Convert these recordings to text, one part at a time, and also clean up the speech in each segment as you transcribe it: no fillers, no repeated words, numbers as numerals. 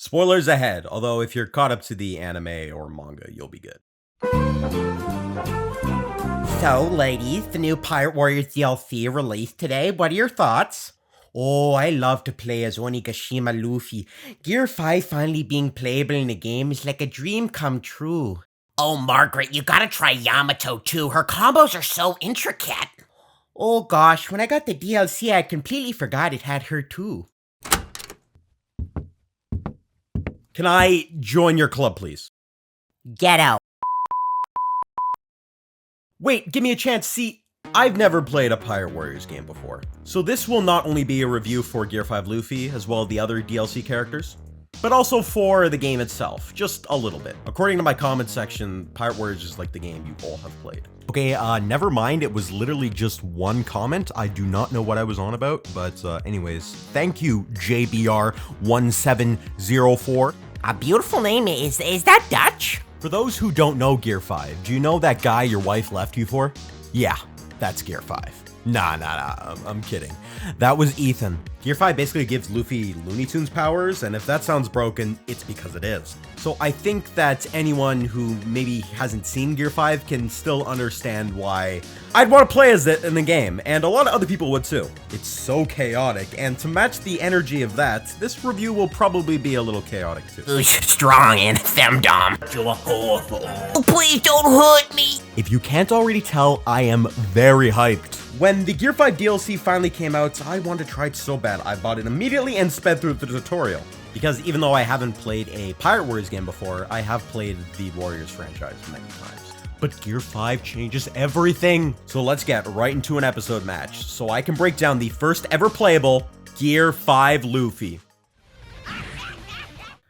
Spoilers ahead, although if you're caught up to the anime or manga, you'll be good. So, ladies, the new Pirate Warriors DLC released today. What are your thoughts? Oh, I love to play as Onigashima Luffy. Gear 5 finally being playable in the game is like a dream come true. Oh, Margaret, you gotta try Yamato too. Her combos are so intricate. Oh gosh, when I got the DLC, I completely forgot it had her too. Can I join your club, please? Get out. Wait, give me a chance. See, I've never played a Pirate Warriors game before. So this will not only be a review for Gear 5 Luffy, as well as the other DLC characters, but also for the game itself, just a little bit. According to my comment section, Pirate Warriors is like the game you all have played. Okay, never mind, it was literally just one comment. I do not know what I was on about, but anyways, thank you, JBR1704. A beautiful name. Is that Dutch? For those who don't know Gear 5, do you know that guy your wife left you for? Yeah, that's Gear 5. Nah, I'm kidding. That was Ethan. Gear 5 basically gives Luffy Looney Tunes powers, and if that sounds broken, it's because it is. So I think that anyone who maybe hasn't seen Gear 5 can still understand why I'd want to play as it in the game, and a lot of other people would too. It's so chaotic, and to match the energy of that, this review will probably be a little chaotic too. Who's strong and femdom? Oh, please don't hurt me. If you can't already tell, I am very hyped. When the Gear 5 DLC finally came out, I wanted to try it so bad, I bought it immediately and sped through the tutorial. Because even though I haven't played a Pirate Warriors game before, I have played the Warriors franchise many times. But Gear 5 changes everything. So let's get right into an episode match, so I can break down the first ever playable Gear 5 Luffy.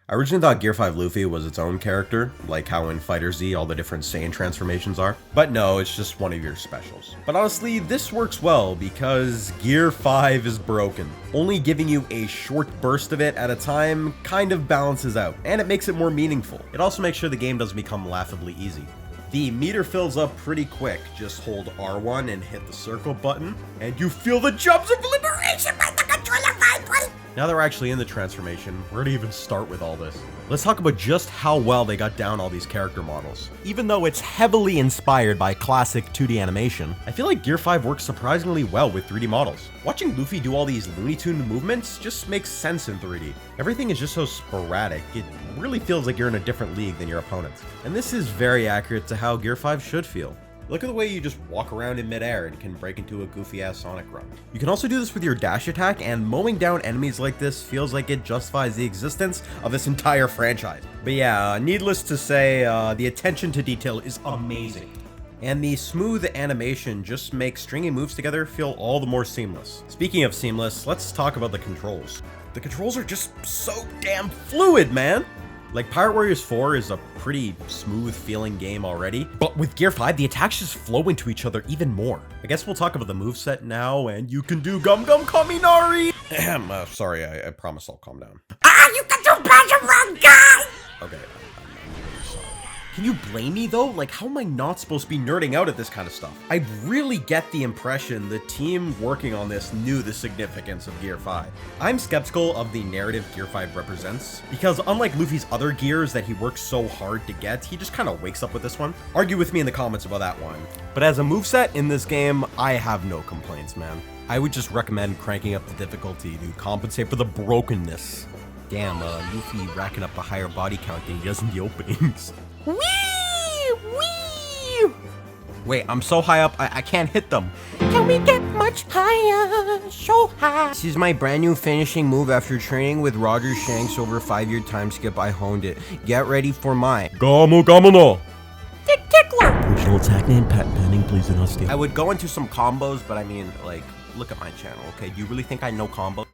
I originally thought Gear 5 Luffy was its own character, like how in Fighter Z all the different Saiyan transformations are. But no, it's just one of your specials. But honestly, this works well because Gear 5 is broken. Only giving you a short burst of it at a time kind of balances out, and it makes it more meaningful. It also makes sure the game doesn't become laughably easy. The meter fills up pretty quick. Just hold R1 and hit the circle button, and you feel the jumps of liberation by the controller vibrate. Now that we're actually in the transformation, where to even start with all this? Let's talk about just how well they got down all these character models. Even though it's heavily inspired by classic 2D animation, I feel like Gear 5 works surprisingly well with 3D models. Watching Luffy do all these Looney Tune movements just makes sense in 3D. Everything is just so sporadic, it really feels like you're in a different league than your opponents. And this is very accurate to how Gear 5 should feel. Look at the way you just walk around in midair and can break into a goofy-ass Sonic run. You can also do this with your dash attack, and mowing down enemies like this feels like it justifies the existence of this entire franchise. But yeah, needless to say, the attention to detail is amazing. And the smooth animation just makes stringing moves together feel all the more seamless. Speaking of seamless, let's talk about the controls. The controls are just so damn fluid, man! Like, Pirate Warriors 4 is a pretty smooth feeling game already, but with Gear 5, the attacks just flow into each other even more. I guess we'll talk about the moveset now, and you can do Gum Gum Kaminari! Sorry, I promise I'll calm down. You can do better, wrong guy! Okay, I'm really sorry. Can you blame me though? Like, how am I not supposed to be nerding out at this kind of stuff? I really get the impression the team working on this knew the significance of Gear 5. I'm skeptical of the narrative Gear 5 represents, because unlike Luffy's other gears that he works so hard to get, he just kind of wakes up with this one. Argue with me in the comments about that one. But as a moveset in this game, I have no complaints, man. I would just recommend cranking up the difficulty to compensate for the brokenness. Damn, Luffy racking up a higher body count than he does in the openings. Wee! Wee! Wait, I'm so high up, I can't hit them. Can we get much higher? So high. This is my brand new finishing move after training with Roger Shanks over a 5-year time skip. I honed it. Get ready for my Gamu Gamu no! Tickler! Original attack name, patent pending, please do not steal. I would go into some combos, but I mean, like, look at my channel, okay? Do you really think I know combos?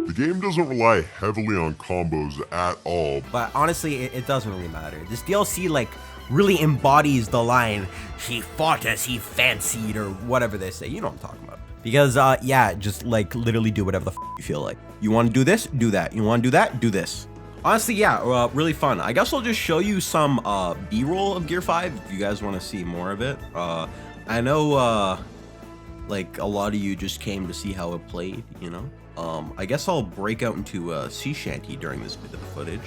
The game doesn't rely heavily on combos at all. But honestly, it doesn't really matter. This DLC, like, really embodies the line, "He fought as he fancied," or whatever they say. You know what I'm talking about. Because, yeah, just, like, literally do whatever the you feel like. You want to do this? Do that. You want to do that? Do this. Honestly, yeah, really fun. I guess I'll just show you some B-roll of Gear 5 if you guys want to see more of it. I know, like, a lot of you just came to see how it played, you know? I guess I'll break out into a sea shanty during this bit of the footage.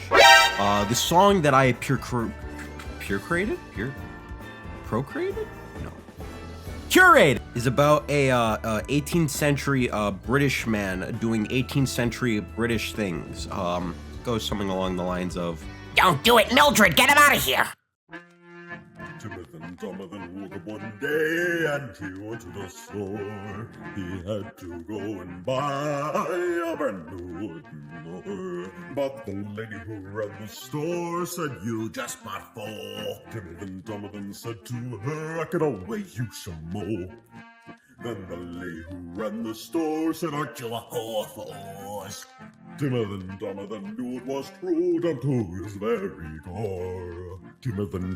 The song that I procreated? No. Curated is about a 18th century British man doing 18th century British things. Goes something along the lines of, Don't do it, Mildred! Get him out of here! Conothan woke up one day and he went to the store. He had to go and buy a brand new wooden oar. But the lady who ran the store said, You just bought 4. Conothan said to her, I could always use some more. Then the lady who ran the store said, Aren't you a whore for oars? Conothan knew it was true down to his very core. Conothan,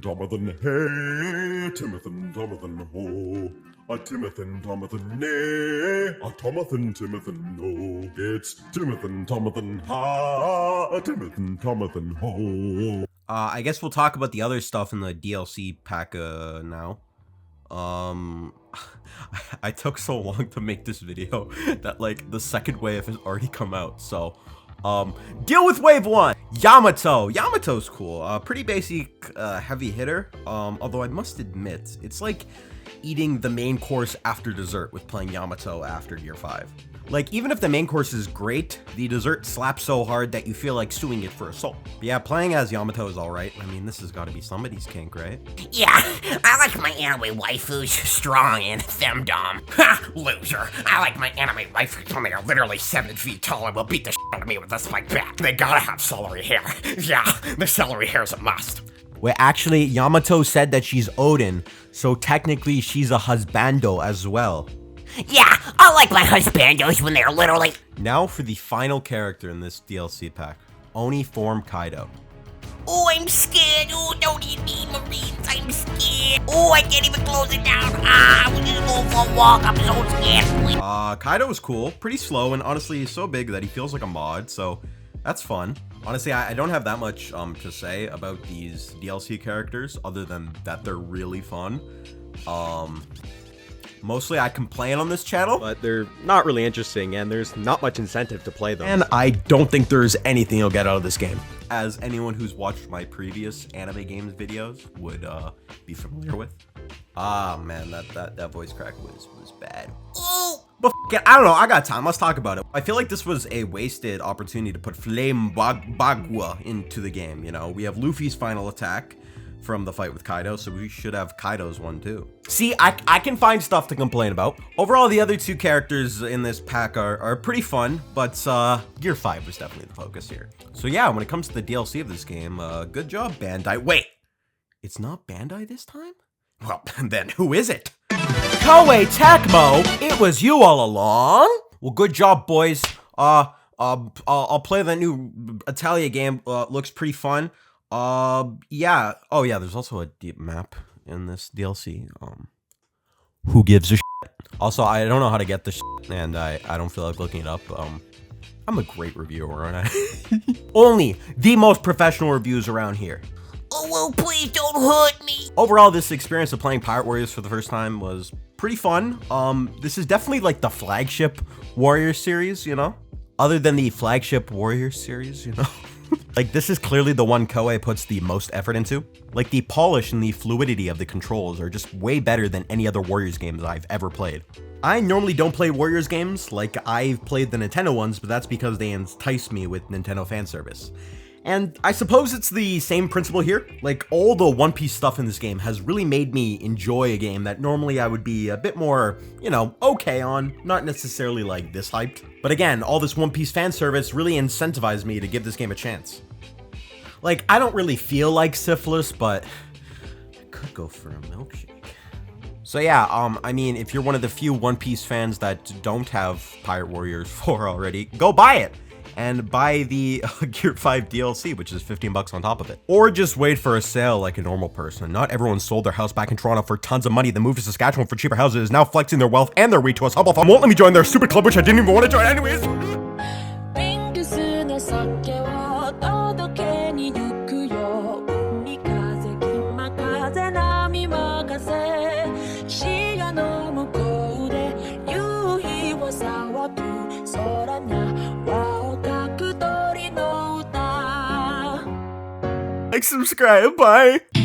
hey, Conothan, ho. A Conothan, nay, a Conothan, no. It's Conothan, ha, a Conothan, ho. I guess we'll talk about the other stuff in the DLC pack now. I took so long to make this video that like the second wave has already come out, so deal with wave 1. Yamato's cool. Pretty basic heavy hitter. Although I must admit, it's like eating the main course after dessert with playing Yamato after Gear 5. Like, even if the main course is great, the dessert slaps so hard that you feel like stewing it for a soul. But yeah, playing as Yamato is alright. I mean, this has got to be somebody's kink, right? Yeah, I like my anime waifus strong and femdom. Ha! Loser. I like my anime waifus when they are literally 7 feet tall and will beat the shit out of me with a spike bat. They gotta have celery hair. Yeah, the celery hair is a must. Wait, actually, Yamato said that she's Odin, so technically she's a husbando as well. Yeah, I like my husbandos when they're literally... Now for the final character in this DLC pack, Oni Form Kaido. Oh, I'm scared. Oh, don't eat me, Marines. I'm scared. Oh, I can't even close it down. We're just going for a walk. I'm so scared, please. Kaido is cool, pretty slow, and honestly, he's so big that he feels like a mod, so that's fun. Honestly, I don't have that much to say about these DLC characters, other than that they're really fun. Mostly I complain on this channel, but they're not really interesting, and there's not much incentive to play them. And I don't think there's anything you'll get out of this game. As anyone who's watched my previous anime games videos would be familiar with. Ah, man, that voice crack was bad. Oh! But f it, I don't know, I got time, let's talk about it. I feel like this was a wasted opportunity to put Flame Bagua into the game, you know? We have Luffy's final attack from the fight with Kaido, so we should have Kaido's one too. See, I can find stuff to complain about. Overall, the other 2 characters in this pack are pretty fun, but Gear 5 was definitely the focus here. So yeah, when it comes to the DLC of this game, good job, Bandai. Wait, it's not Bandai this time? Well, then who is it? Koei Tecmo, it was you all along. Well, good job, boys. I'll play that new Italia game. Looks pretty fun. Yeah. Oh, yeah, there's also a deep map in this DLC. Who gives a shit? Also, I don't know how to get this shit, and I don't feel like looking it up. I'm a great reviewer, aren't I? Only the most professional reviews around here. Oh, well, please don't hurt me. Overall, this experience of playing Pirate Warriors for the first time was pretty fun. This is definitely like the flagship Warriors series, you know? Other than the flagship Warriors series, you know? Like, this is clearly the one Koei puts the most effort into. Like, the polish and the fluidity of the controls are just way better than any other Warriors games I've ever played. I normally don't play Warriors games, like I've played the Nintendo ones, but that's because they entice me with Nintendo fan service. And I suppose it's the same principle here. Like, all the One Piece stuff in this game has really made me enjoy a game that normally I would be a bit more, you know, okay on, not necessarily like this hyped. But again, all this One Piece fan service really incentivized me to give this game a chance. Like, I don't really feel like syphilis, but I could go for a milkshake. So yeah, I mean, if you're one of the few One Piece fans that don't have Pirate Warriors 4 already, go buy it! And buy the Gear 5 DLC, which is $15 on top of it. Or just wait for a sale like a normal person. Not everyone sold their house back in Toronto for tons of money, then moved to Saskatchewan for cheaper houses, is now flexing their wealth and their way to us. Hubble won't let me join their stupid club, which I didn't even want to join anyways. Sola Like, subscribe, bye.